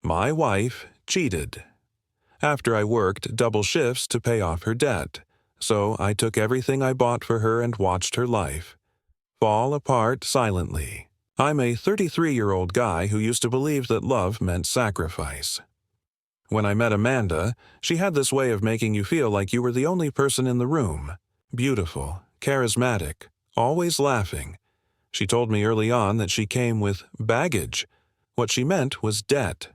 My wife cheated. After I worked double shifts to pay off her debt, so I took everything I bought for her and watched her life fall apart silently. I'm a 33-year-old guy who used to believe that love meant sacrifice. When I met Amanda, she had this way of making you feel like you were the only person in the room. Beautiful, charismatic, always laughing. She told me early on that she came with baggage. What she meant was debt.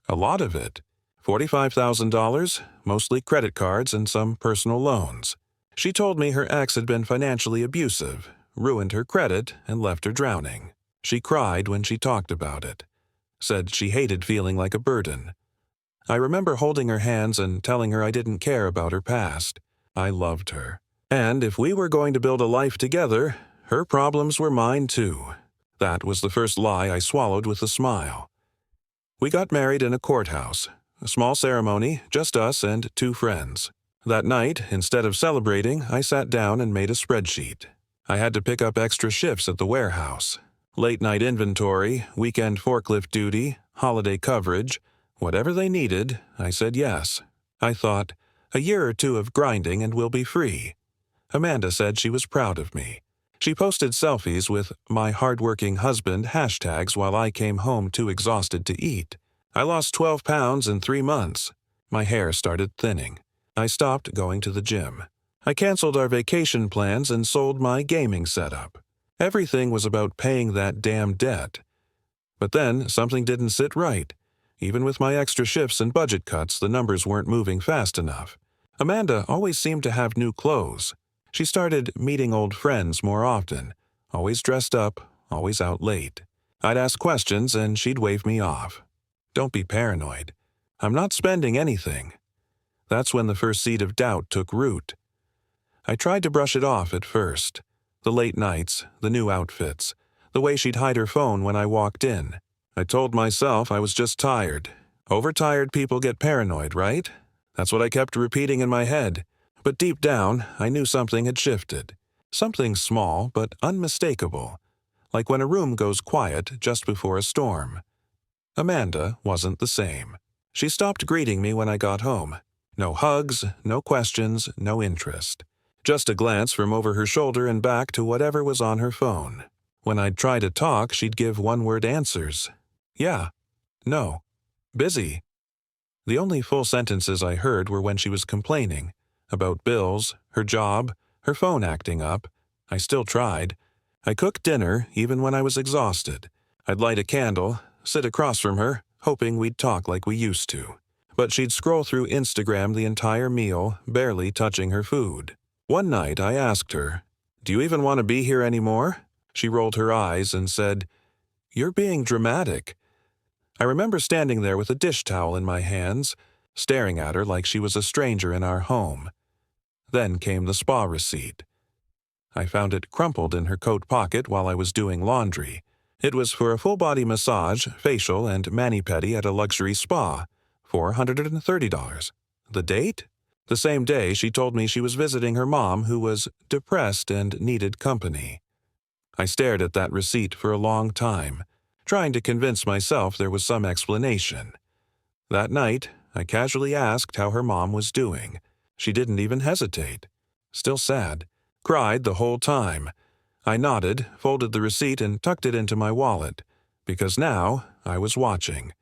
A lot of it. $45,000, mostly credit cards and some personal loans. She told me her ex had been financially abusive, ruined her credit, and left her drowning. She cried when she talked about it. Said she hated feeling like a burden. I remember holding her hands and telling her I didn't care about her past. I loved her. And if we were going to build a life together, her problems were mine too. That was the first lie I swallowed with a smile. We got married in a courthouse. A small ceremony, just us and 2 friends. That night, instead of celebrating, I sat down and made a spreadsheet. I had to pick up extra shifts at the warehouse. Late-night inventory, weekend forklift duty, holiday coverage. Whatever they needed, I said yes. I thought, a year or 2 of grinding and we'll be free. Amanda said she was proud of me. She posted selfies with my hard-working husband hashtags while I came home too exhausted to eat. I lost 12 pounds in 3 months. My hair started thinning. I stopped going to the gym. I canceled our vacation plans and sold my gaming setup. Everything was about paying that damn debt. But then something didn't sit right. Even with my extra shifts and budget cuts, the numbers weren't moving fast enough. Amanda always seemed to have new clothes. She started meeting old friends more often, always dressed up, always out late. I'd ask questions and she'd wave me off. Don't be paranoid. I'm not spending anything. That's when the first seed of doubt took root. I tried to brush it off at first. The late nights, the new outfits, the way she'd hide her phone when I walked in. I told myself I was just tired. Overtired people get paranoid, right? That's what I kept repeating in my head. But deep down, I knew something had shifted. Something small but unmistakable. Like when a room goes quiet just before a storm. Amanda wasn't the same. She stopped greeting me when I got home. No hugs, no questions, no interest. Just a glance from over her shoulder and back to whatever was on her phone. When I'd try to talk, she'd give one-word answers. Yeah. No. Busy. The only full sentences I heard were when she was complaining. About bills, her job, her phone acting up. I still tried. I cooked dinner even when I was exhausted. I'd light a candle, sit across from her, hoping we'd talk like we used to. But she'd scroll through Instagram the entire meal, barely touching her food. One night I asked her, "Do you even want to be here anymore?" She rolled her eyes and said, "You're being dramatic." I remember standing there with a dish towel in my hands, staring at her like she was a stranger in our home. Then came the spa receipt. I found it crumpled in her coat pocket while I was doing laundry. It was for a full-body massage, facial, and mani-pedi at a luxury spa, $430. The date? The same day she told me she was visiting her mom who was depressed and needed company. I stared at that receipt for a long time, trying to convince myself there was some explanation. That night, I casually asked how her mom was doing. She didn't even hesitate. Still sad. Cried the whole time. I nodded, folded the receipt, and tucked it into my wallet, because now I was watching.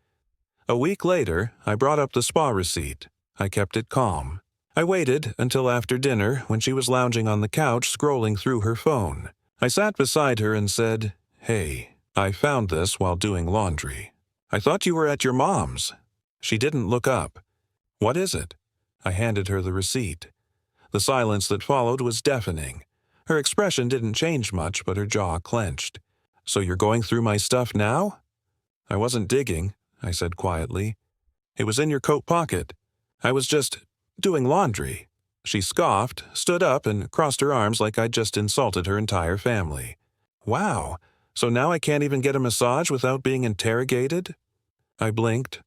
A week later, I brought up the spa receipt. I kept it calm. I waited until after dinner when she was lounging on the couch scrolling through her phone. I sat beside her and said, "Hey, I found this while doing laundry. I thought you were at your mom's." She didn't look up. "What is it?" I handed her the receipt. The silence that followed was deafening. Her expression didn't change much, but her jaw clenched. "So you're going through my stuff now?" "I wasn't digging," I said quietly. "It was in your coat pocket. I was just doing laundry." She scoffed, stood up, and crossed her arms like I'd just insulted her entire family. "Wow, so now I can't even get a massage without being interrogated?" I blinked.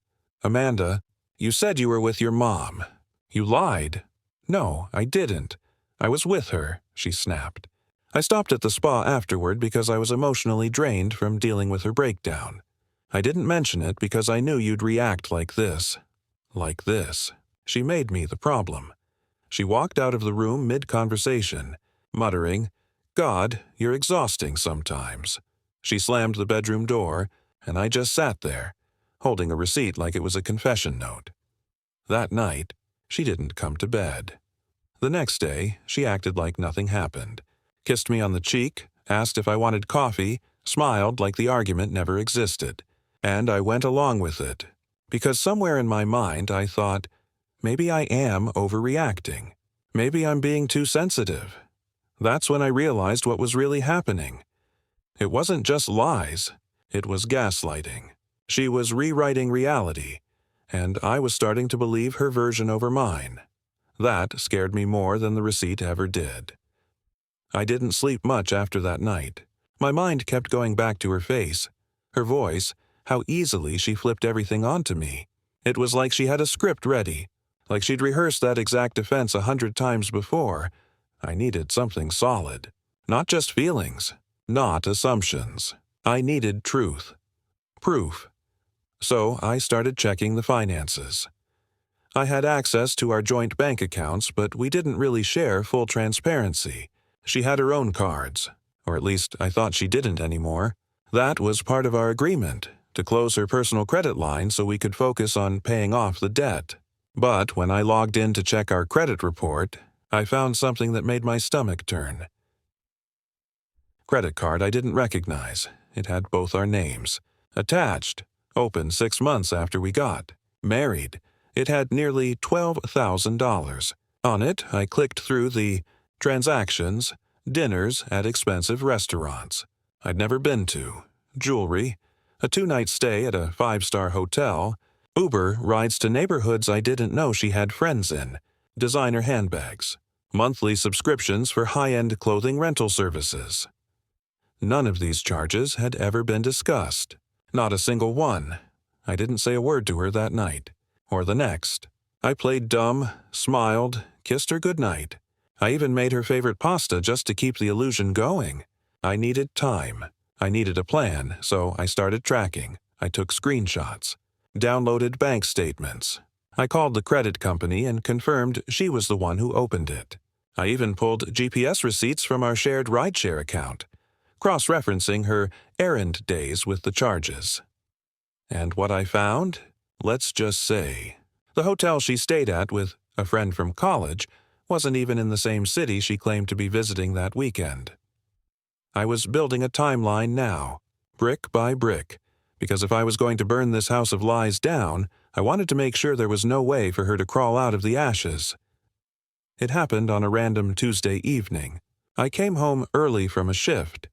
"Amanda, you said you were with your mom. You lied." "No, I didn't. I was with her," she snapped. I stopped at the spa afterward because I was emotionally drained from dealing with her breakdown. I didn't mention it because I knew you'd react like this. Like this. She made me the problem. She walked out of the room mid-conversation, muttering, "God, you're exhausting sometimes." She slammed the bedroom door, and I just sat there, holding a receipt like it was a confession note. That night, she didn't come to bed. The next day, she acted like nothing happened, kissed me on the cheek, asked if I wanted coffee, smiled like the argument never existed, and I went along with it, because somewhere in my mind I thought, maybe I am overreacting. Maybe I'm being too sensitive. That's when I realized what was really happening. It wasn't just lies, it was gaslighting. She was rewriting reality, and I was starting to believe her version over mine. That scared me more than the receipt ever did. I didn't sleep much after that night. My mind kept going back to her face, her voice, how easily she flipped everything onto me. It was like she had a script ready, like she'd rehearsed that exact offense 100 times before. I needed something solid. Not just feelings, not assumptions. I needed truth. Proof. So I started checking the finances. I had access to our joint bank accounts, but we didn't really share full transparency. She had her own cards, or at least I thought she didn't anymore. That was part of our agreement, to close her personal credit line so we could focus on paying off the debt. But when I logged in to check our credit report, I found something that made my stomach turn. Credit card I didn't recognize. It had both our names. Attached. Opened 6 months after we got married. It had nearly $12,000. On it, I clicked through the transactions, dinners at expensive restaurants I'd never been to, jewelry, a 2-night stay at a 5-star hotel, Uber rides to neighborhoods I didn't know she had friends in, designer handbags, monthly subscriptions for high-end clothing rental services. None of these charges had ever been discussed. Not a single one. I didn't say a word to her that night, or the next. I played dumb, smiled, kissed her goodnight. I even made her favorite pasta just to keep the illusion going. I needed time. I needed a plan, so I started tracking. I took screenshots, downloaded bank statements. I called the credit company and confirmed she was the one who opened it. I even pulled GPS receipts from our shared rideshare account, cross-referencing her errand days with the charges. And what I found? Let's just say, the hotel she stayed at with a friend from college wasn't even in the same city she claimed to be visiting that weekend. I was building a timeline now, brick by brick, because if I was going to burn this house of lies down, I wanted to make sure there was no way for her to crawl out of the ashes. It happened on a random Tuesday evening. I came home early from a shift.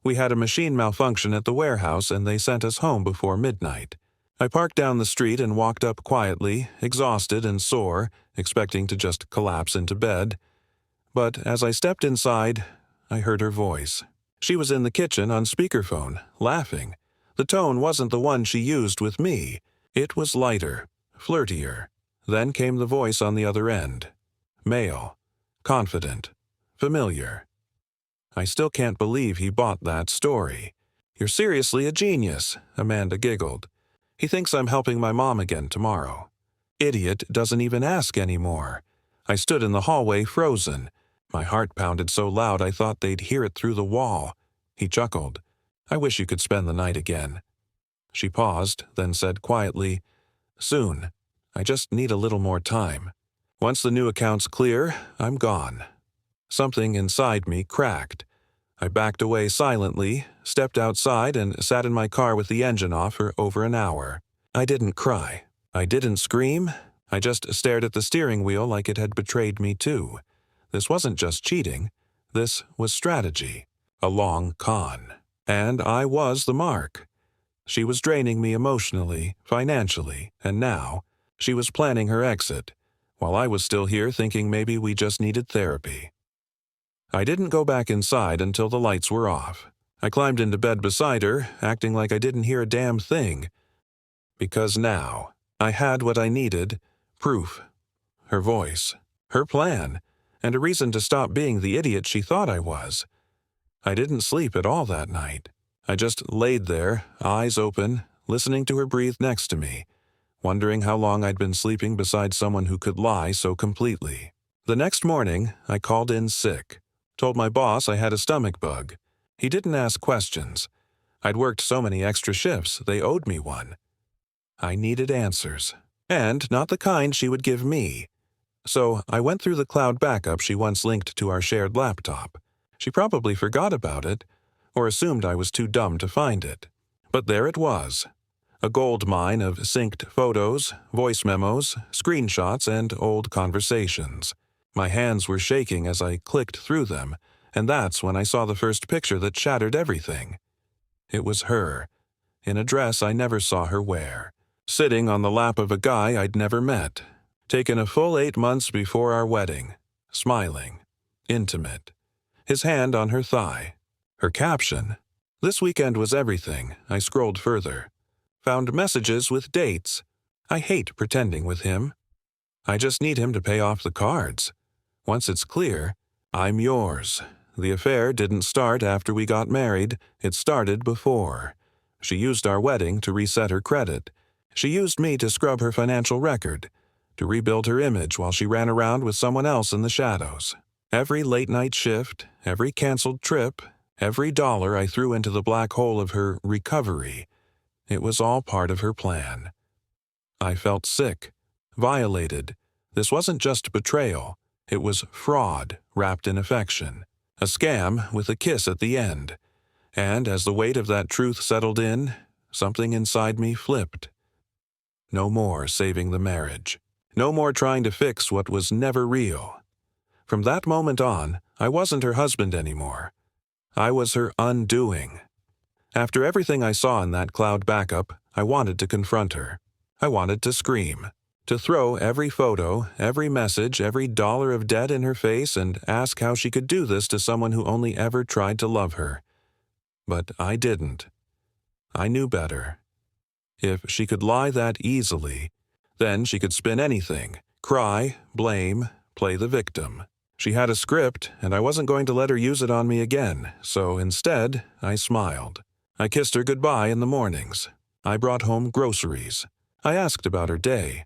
We had a machine malfunction at the warehouse and they sent us home before midnight. I parked down the street and walked up quietly, exhausted and sore, expecting to just collapse into bed. But as I stepped inside, I heard her voice. She was in the kitchen on speakerphone, laughing. The tone wasn't the one she used with me. It was lighter, flirtier. Then came the voice on the other end. Male, confident, familiar. I still can't believe he bought that story. You're seriously a genius, Amanda giggled. He thinks I'm helping my mom again tomorrow. Idiot doesn't even ask anymore. I stood in the hallway frozen. My heart pounded so loud I thought they'd hear it through the wall. He chuckled. I wish you could spend the night again. She paused, then said quietly, Soon. I just need a little more time. Once the new account's clear, I'm gone. Something inside me cracked. I backed away silently, stepped outside, and sat in my car with the engine off for over an hour. I didn't cry. I didn't scream. I just stared at the steering wheel like it had betrayed me too. This wasn't just cheating. This was strategy. A long con. And I was the mark. She was draining me emotionally, financially, and now she was planning her exit, while I was still here thinking maybe we just needed therapy. I didn't go back inside until the lights were off. I climbed into bed beside her, acting like I didn't hear a damn thing. Because now, I had what I needed, proof. Her voice, her plan, and a reason to stop being the idiot she thought I was. I didn't sleep at all that night. I just laid there, eyes open, listening to her breathe next to me, wondering how long I'd been sleeping beside someone who could lie so completely. The next morning, I called in sick, told my boss I had a stomach bug. He didn't ask questions. I'd worked so many extra shifts, they owed me one. I needed answers, and not the kind she would give me. So I went through the cloud backup she once linked to our shared laptop. She probably forgot about it, or assumed I was too dumb to find it. But there it was. A gold mine of synced photos, voice memos, screenshots, and old conversations. My hands were shaking as I clicked through them, and that's when I saw the first picture that shattered everything. It was her, in a dress I never saw her wear, sitting on the lap of a guy I'd never met, taken a full 8 months before our wedding, smiling, intimate, his hand on her thigh. Her caption, "This weekend was everything." I scrolled further. Found messages with dates. I hate pretending with him. I just need him to pay off the cards. Once it's clear, I'm yours. The affair didn't start after we got married, it started before. She used our wedding to reset her credit. She used me to scrub her financial record, to rebuild her image while she ran around with someone else in the shadows. Every late-night shift, every canceled trip, every dollar I threw into the black hole of her recovery, it was all part of her plan. I felt sick, violated. This wasn't just betrayal. It was fraud wrapped in affection. A scam with a kiss at the end. And as the weight of that truth settled in, something inside me flipped. No more saving the marriage. No more trying to fix what was never real. From that moment on, I wasn't her husband anymore. I was her undoing. After everything I saw in that cloud backup, I wanted to confront her. I wanted to scream, to throw every photo, every message, every dollar of debt in her face and ask how she could do this to someone who only ever tried to love her. But I didn't. I knew better. If she could lie that easily, then she could spin anything, cry, blame, play the victim. She had a script, and I wasn't going to let her use it on me again, so instead, I smiled. I kissed her goodbye in the mornings. I brought home groceries. I asked about her day.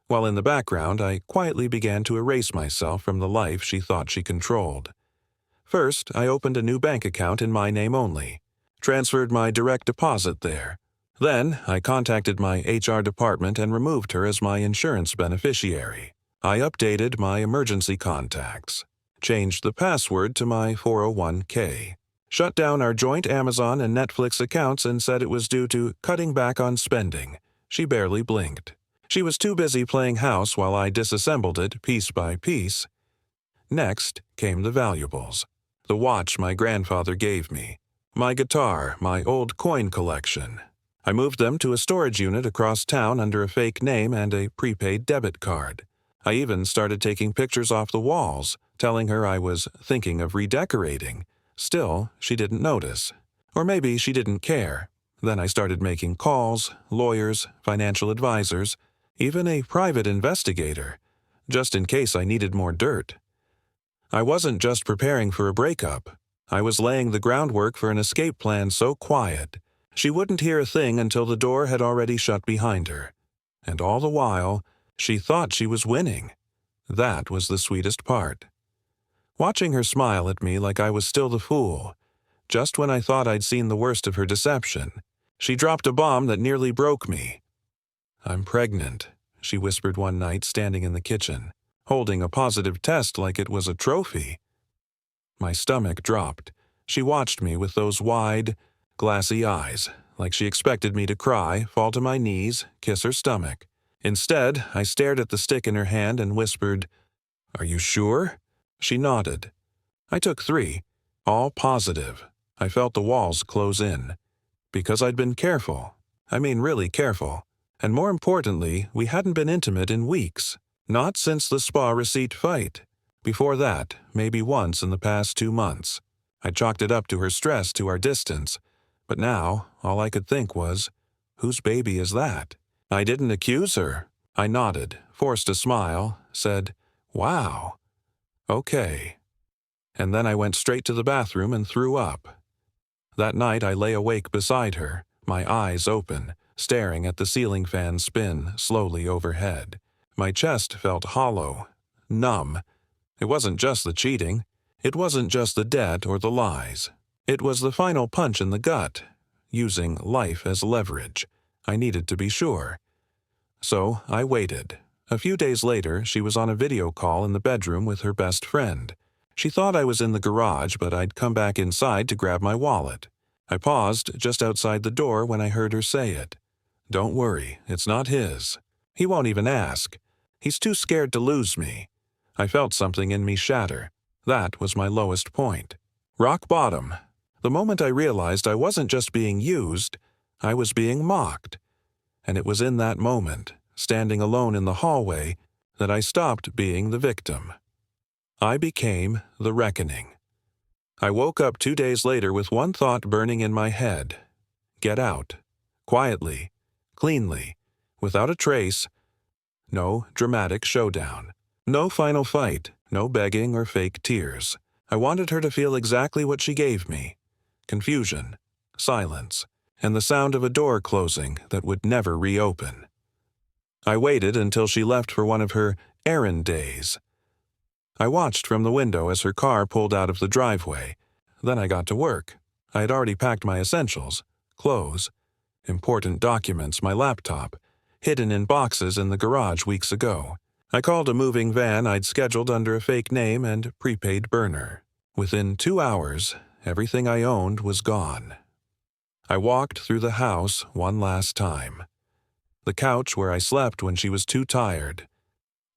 While in the background, I quietly began to erase myself from the life she thought she controlled. First, I opened a new bank account in my name only, transferred my direct deposit there. Then, I contacted my HR department and removed her as my insurance beneficiary. I updated my emergency contacts, changed the password to my 401k, shut down our joint Amazon and Netflix accounts and said it was due to cutting back on spending. She barely blinked. She was too busy playing house while I disassembled it piece by piece. Next came the valuables. The watch my grandfather gave me, my guitar, my old coin collection. I moved them to a storage unit across town under a fake name and a prepaid debit card. I even started taking pictures off the walls, telling her I was thinking of redecorating. Still, she didn't notice. Or maybe she didn't care. Then I started making calls, lawyers, financial advisors, even a private investigator, just in case I needed more dirt. I wasn't just preparing for a breakup. I was laying the groundwork for an escape plan so quiet, she wouldn't hear a thing until the door had already shut behind her. And all the while, she thought she was winning. That was the sweetest part. Watching her smile at me like I was still the fool, just when I thought I'd seen the worst of her deception, she dropped a bomb that nearly broke me. "I'm pregnant," she whispered one night standing in the kitchen, holding a positive test like it was a trophy. My stomach dropped. She watched me with those wide, glassy eyes, like she expected me to cry, fall to my knees, kiss her stomach. Instead, I stared at the stick in her hand and whispered, "Are you sure?" She nodded. I took 3, all positive. I felt the walls close in. Because I'd been careful. I mean really careful. And more importantly, we hadn't been intimate in weeks. Not since the spa receipt fight. Before that, maybe once in the past 2 months. I chalked it up to her stress, to our distance. But now, all I could think was, whose baby is that? I didn't accuse her. I nodded, forced a smile, said, "Wow. Okay." And then I went straight to the bathroom and threw up. That night I lay awake beside her, my eyes open, staring at the ceiling fan spin slowly overhead. My chest felt hollow, numb. It wasn't just the cheating. It wasn't just the debt or the lies. It was the final punch in the gut, using life as leverage. I needed to be sure. So I waited. A few days later, she was on a video call in the bedroom with her best friend. She thought I was in the garage, but I'd come back inside to grab my wallet. I paused just outside the door when I heard her say it. "Don't worry, it's not his. He won't even ask. He's too scared to lose me." I felt something in me shatter. That was my lowest point. Rock bottom. The moment I realized I wasn't just being used, I was being mocked. And it was in that moment, standing alone in the hallway, that I stopped being the victim. I became the reckoning. I woke up 2 days later with one thought burning in my head. Get out. Quietly. Cleanly. Without a trace. No dramatic showdown. No final fight. No begging or fake tears. I wanted her to feel exactly what she gave me. Confusion. Silence. And the sound of a door closing that would never reopen. I waited until she left for one of her errand days. I watched from the window as her car pulled out of the driveway. Then I got to work. I had already packed my essentials, clothes, important documents, my laptop, hidden in boxes in the garage weeks ago. I called a moving van I'd scheduled under a fake name and prepaid burner. Within 2 hours, everything I owned was gone. I walked through the house one last time. The couch where I slept when she was too tired.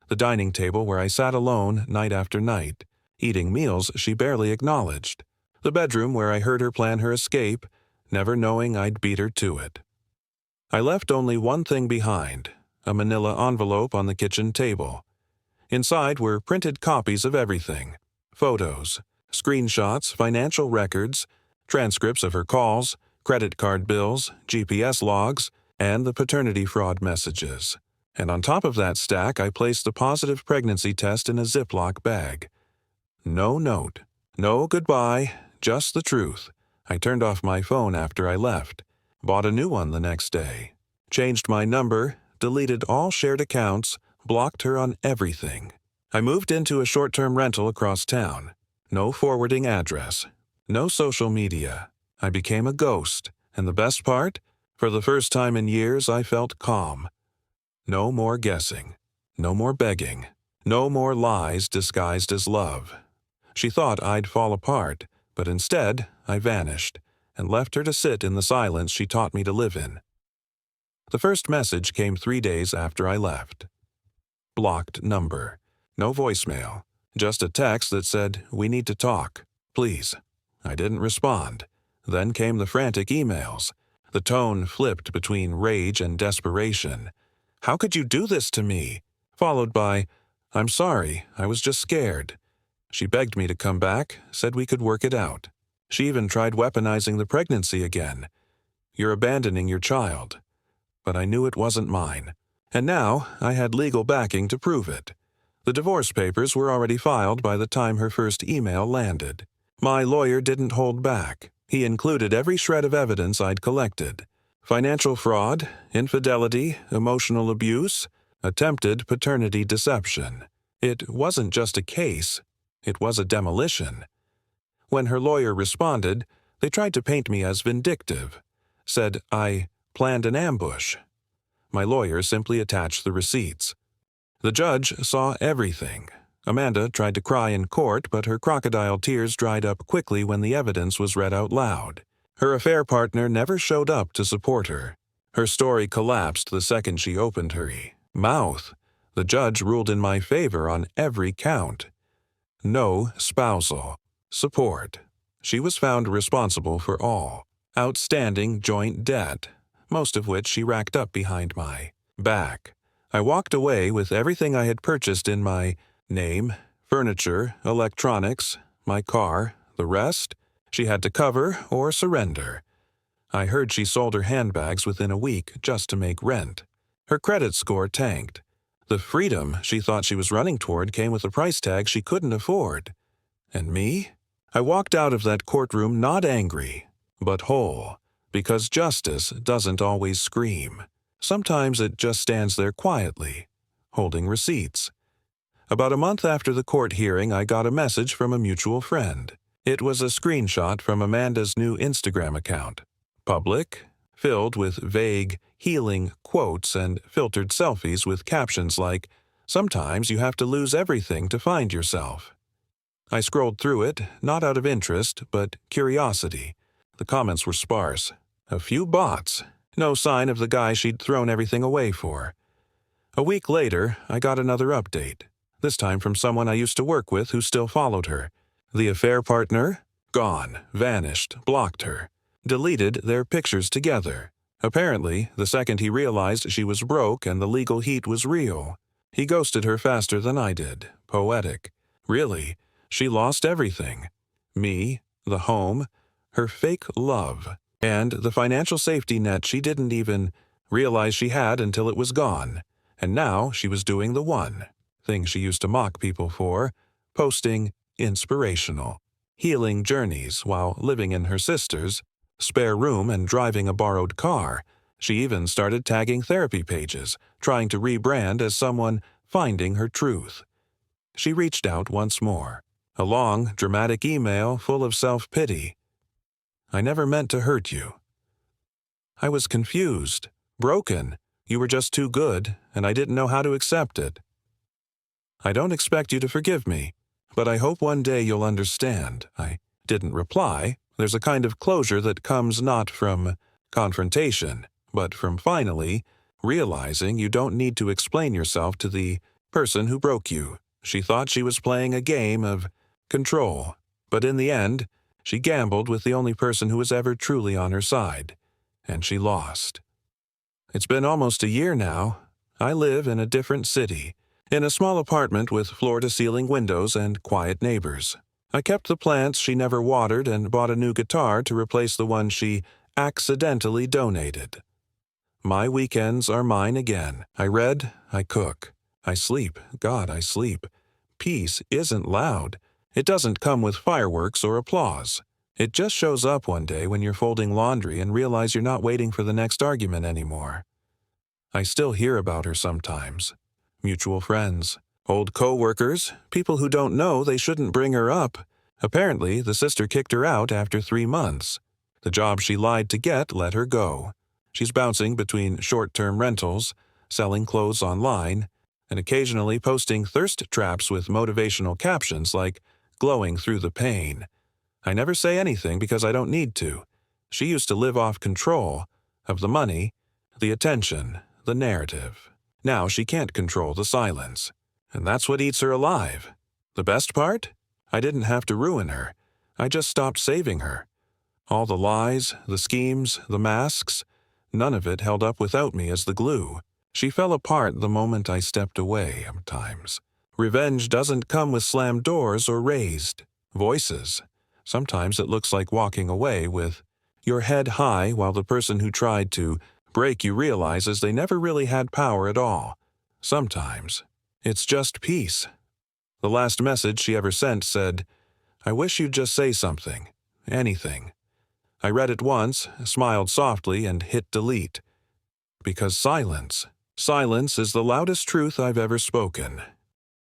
The dining table where I sat alone night after night, eating meals she barely acknowledged. The bedroom where I heard her plan her escape, never knowing I'd beat her to it. I left only one thing behind, a manila envelope on the kitchen table. Inside were printed copies of everything: photos, screenshots, financial records, transcripts of her calls, credit card bills, GPS logs, and the paternity fraud messages. And on top of that stack, I placed the positive pregnancy test in a Ziploc bag. No note, no goodbye, just the truth. I turned off my phone after I left, bought a new one the next day, changed my number, deleted all shared accounts, blocked her on everything. I moved into a short-term rental across town. No forwarding address, no social media. I became a ghost, and the best part? For the first time in years, I felt calm. No more guessing, no more begging, no more lies disguised as love. She thought I'd fall apart, but instead I vanished and left her to sit in the silence she taught me to live in. The first message came 3 days after I left. Blocked number. No voicemail. Just a text that said, "We need to talk. Please." I didn't respond. Then came the frantic emails. The tone flipped between rage and desperation. "How could you do this to me?" Followed by, "I'm sorry, I was just scared." She begged me to come back, said we could work it out. She even tried weaponizing the pregnancy again. "You're abandoning your child." But I knew it wasn't mine. And now I had legal backing to prove it. The divorce papers were already filed by the time her first email landed. My lawyer didn't hold back. He included every shred of evidence I'd collected. Financial fraud, infidelity, emotional abuse, attempted paternity deception. It wasn't just a case. It was a demolition. When her lawyer responded, they tried to paint me as vindictive. Said I planned an ambush. My lawyer simply attached the receipts. The judge saw everything. Amanda tried to cry in court, but her crocodile tears dried up quickly when the evidence was read out loud. Her affair partner never showed up to support her. Her story collapsed the second she opened her mouth. The judge ruled in my favor on every count. No spousal support. She was found responsible for all. Outstanding joint debt, most of which she racked up behind my back. I walked away with everything I had purchased in my name, furniture, electronics, my car. The rest, she had to cover or surrender. I heard she sold her handbags within a week just to make rent. Her credit score tanked. The freedom she thought she was running toward came with a price tag she couldn't afford. And me? I walked out of that courtroom not angry, but whole. Because justice doesn't always scream. Sometimes it just stands there quietly, holding receipts. About a month after the court hearing, I got a message from a mutual friend. It was a screenshot from Amanda's new Instagram account. Public, filled with vague, healing quotes and filtered selfies with captions like, "Sometimes you have to lose everything to find yourself." I scrolled through it, not out of interest, but curiosity. The comments were sparse. A few bots. No sign of the guy she'd thrown everything away for. A week later, I got another update, this time from someone I used to work with who still followed her. The affair partner? Gone, vanished, blocked her. Deleted their pictures together. Apparently, the second he realized she was broke and the legal heat was real, he ghosted her faster than I did. Poetic. Really, she lost everything. Me, the home, her fake love, and the financial safety net she didn't even realize she had until it was gone. And now she was doing the one thing she used to mock people for, posting inspirational, healing journeys while living in her sister's spare room and driving a borrowed car. She even started tagging therapy pages, trying to rebrand as someone finding her truth. She reached out once more. A long, dramatic email full of self-pity. "I never meant to hurt you. I was confused, broken. You were just too good, and I didn't know how to accept it. I don't expect you to forgive me, but I hope one day you'll understand." I didn't reply. There's a kind of closure that comes not from confrontation, but from finally realizing you don't need to explain yourself to the person who broke you. She thought she was playing a game of control, but in the end, she gambled with the only person who was ever truly on her side, and she lost. It's been almost a year now. I live in a different city, in a small apartment with floor-to-ceiling windows and quiet neighbors. I kept the plants she never watered and bought a new guitar to replace the one she accidentally donated. My weekends are mine again. I read, I cook, I sleep. God, I sleep. Peace isn't loud. It doesn't come with fireworks or applause. It just shows up one day when you're folding laundry and realize you're not waiting for the next argument anymore. I still hear about her sometimes. Mutual friends, old co-workers, people who don't know they shouldn't bring her up. Apparently, the sister kicked her out after 3 months. The job she lied to get let her go. She's bouncing between short-term rentals, selling clothes online, and occasionally posting thirst traps with motivational captions like, "glowing through the pain." I never say anything because I don't need to. She used to live off control of the money, the attention, the narrative. Now she can't control the silence. And that's what eats her alive. The best part? I didn't have to ruin her. I just stopped saving her. All the lies, the schemes, the masks, none of it held up without me as the glue. She fell apart the moment I stepped away at times. Revenge doesn't come with slammed doors or raised voices. Sometimes it looks like walking away with your head high while the person who tried to break you realizes they never really had power at all. Sometimes it's just peace. The last message she ever sent said, "I wish you'd just say something, anything." I read it once, smiled softly, and hit delete. Because silence is the loudest truth I've ever spoken.